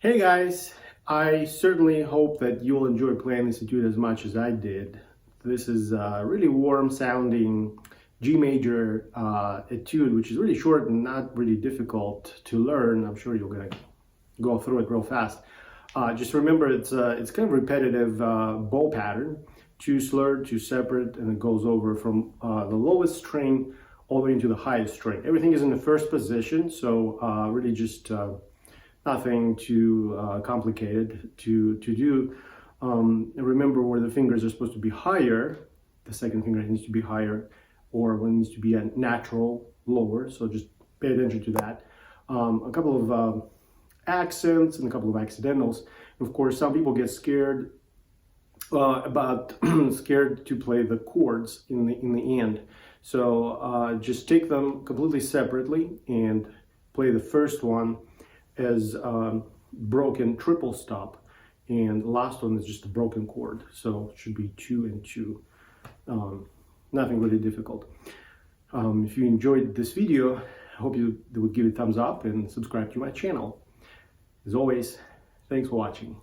Hey guys, I certainly hope that you'll enjoy playing this etude as much as I did. This is a really warm sounding G major etude, which is really short and not really difficult to learn. I'm sure you're gonna go through it real fast. Just remember it's kind of repetitive bow pattern, two slurred, two separate, and it goes over from the lowest string all the way into the highest string. Everything is in the first position, so really just nothing too complicated to do. Remember where the fingers are supposed to be higher, the second finger needs to be higher, or when it needs to be a natural lower, so just pay attention to that. A couple of accents and a couple of accidentals. Of course, some people get scared scared to play the chords in the end. So just take them completely separately and play the first one as broken triple stop, and the last one is just a broken chord, so it should be 2 and 2. Nothing really difficult. If you enjoyed this video, I hope you would give it a thumbs up and subscribe to my channel. As always, thanks for watching.